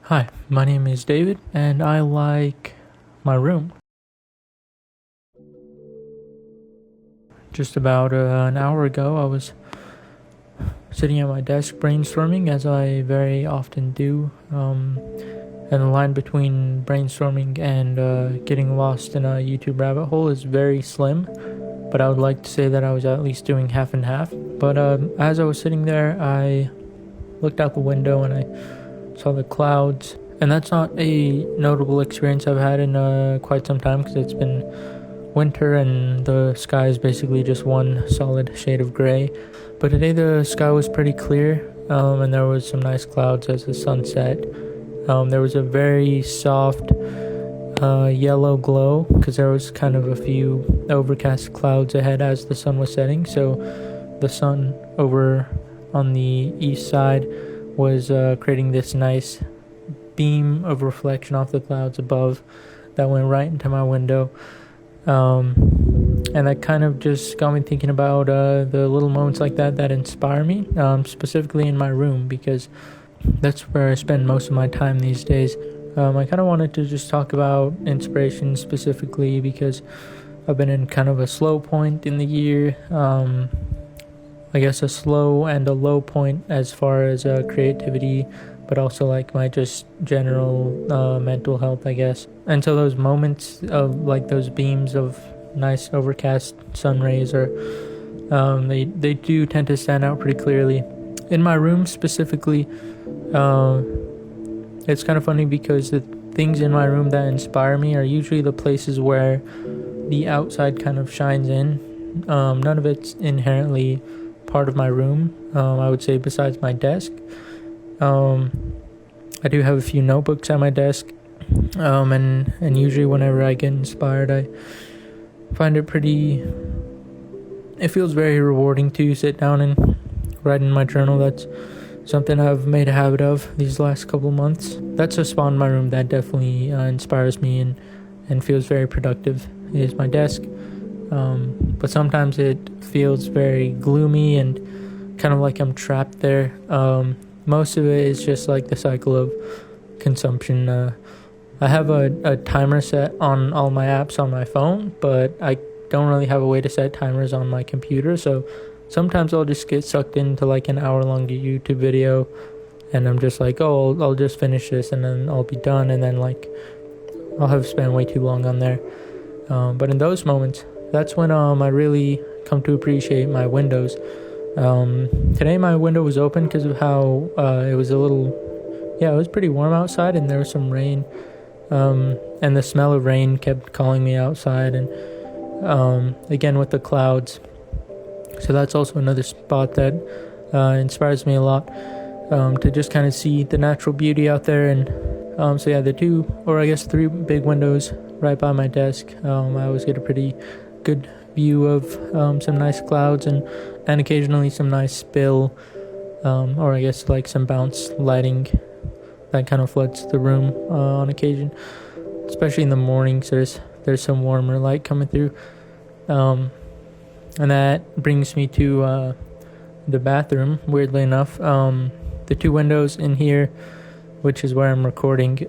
Hi, my name is David, and I like my room. Just about an hour ago, I was sitting at my desk brainstorming, as I very often do. And the line between brainstorming and getting lost in a YouTube rabbit hole is very slim, but I would like to say that I was at least doing half and half. But as I was sitting there, I looked out the window and I saw the clouds. And that's not a notable experience I've had in quite some time, because it's been winter and the sky is basically just one solid shade of gray. But today the sky was pretty clear, and there was some nice clouds as the sun set. There was a very soft yellow glow, because there was kind of a few overcast clouds ahead as the sun was setting. So the sun over on the east side was creating this nice beam of reflection off the clouds above that went right into my window. And that kind of just got me thinking about the little moments like that inspire me, specifically in my room, because that's where I spend most of my time these days. I kind of wanted to just talk about inspiration specifically because I've been in kind of a slow point in the year. I guess a slow and a low point as far as creativity, but also like my just general mental health, I guess. And so those moments of like those beams of nice overcast sun rays are they do tend to stand out pretty clearly. In my room specifically, it's kind of funny because the things in my room that inspire me are usually the places where the outside kind of shines in. None of it's inherently part of my room, I would say, besides my desk. I do have a few notebooks at my desk, and usually whenever I get inspired, I find it feels very rewarding to sit down and write in my journal. That's something I've made a habit of these last couple months. That's a spot in my room that definitely inspires me and feels very productive, is my desk. But sometimes it feels very gloomy and kind of like I'm trapped there. Most of it is just like the cycle of consumption. I have a timer set on all my apps on my phone, but I don't really have a way to set timers on my computer, so sometimes I'll just get sucked into like an hour-long YouTube video, and I'm just like, oh, I'll just finish this and then I'll be done, and then like I'll have spent way too long on there. But in those moments, that's when I really come to appreciate my windows. Today my window was open because of how it was it was pretty warm outside, and there was some rain, and the smell of rain kept calling me outside, and again with the clouds. So that's also another spot that inspires me a lot, to just kind of see the natural beauty out there. And so yeah, the two, or I guess three big windows right by my desk, I always get a pretty good view of some nice clouds and occasionally some nice spill, or I guess like some bounce lighting that kind of floods the room on occasion, especially in the mornings. There's some warmer light coming through, and that brings me to the bathroom. Weirdly enough, the two windows in here, which is where I'm recording,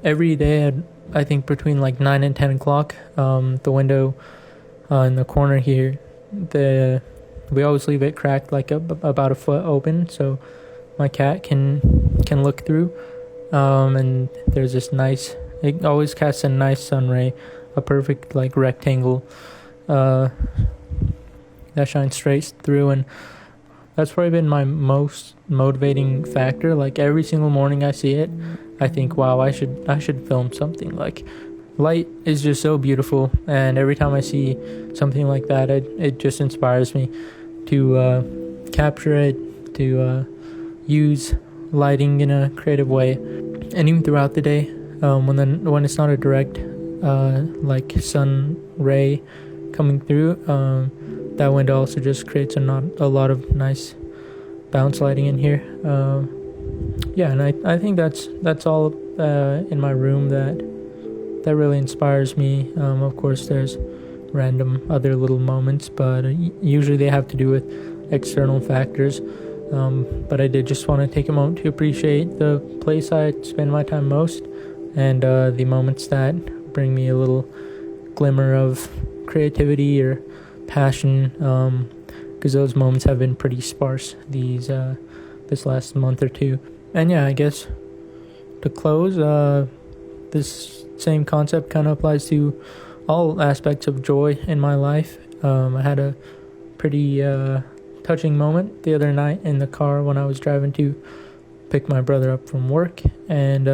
every day I think between like 9 and 10 o'clock, the window in the corner here, we always leave it cracked like about a foot open, so my cat can look through, and there's this nice, it always casts a nice sun ray, a perfect like rectangle that shines straight through, and that's probably been my most motivating factor. Like every single morning I see it, I think, wow, I should film something. Like light is just so beautiful, and every time I see something like that, it just inspires me to capture it, to use lighting in a creative way. And even throughout the day, when it's not a direct like sun ray coming through, that window also just creates a lot of nice bounce lighting in here. And I think that's all in my room that really inspires me. Of course, there's random other little moments, but usually they have to do with external factors. But I did just want to take a moment to appreciate the place I spend my time most, and the moments that bring me a little glimmer of creativity or passion, because those moments have been pretty sparse this last month or two. And yeah, I guess to close, this same concept kind of applies to all aspects of joy in my life. I had a pretty touching moment the other night in the car when I was driving to pick my brother up from work, and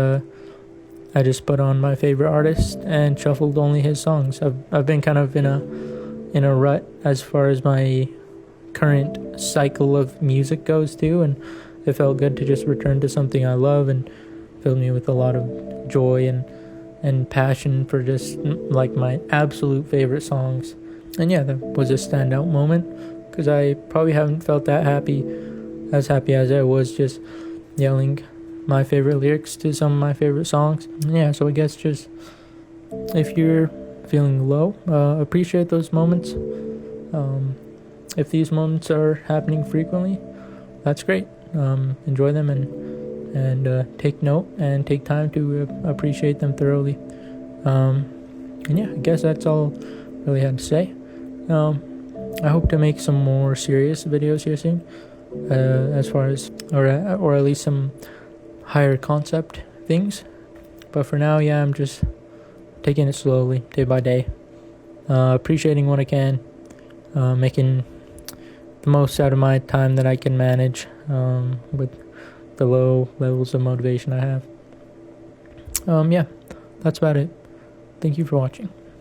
I just put on my favorite artist and shuffled only his songs. I've been kind of in a rut as far as my current cycle of music goes too, and it felt good to just return to something I love and filled me with a lot of joy and passion for just like my absolute favorite songs. And yeah, that was a standout moment, because I probably haven't felt that happy as I was just yelling my favorite lyrics to some of my favorite songs. Yeah, so I guess just if you're feeling low, appreciate those moments. If these moments are happening frequently, that's great. Enjoy them and take note and take time to appreciate them thoroughly. And yeah, I guess that's all I really had to say. I hope to make some more serious videos here soon, as far as or at least some higher concept things. But for now, yeah, I'm just taking it slowly, day by day, appreciating what I can, making the most out of my time that I can manage, with the low levels of motivation I have. Yeah, that's about it. Thank you for watching.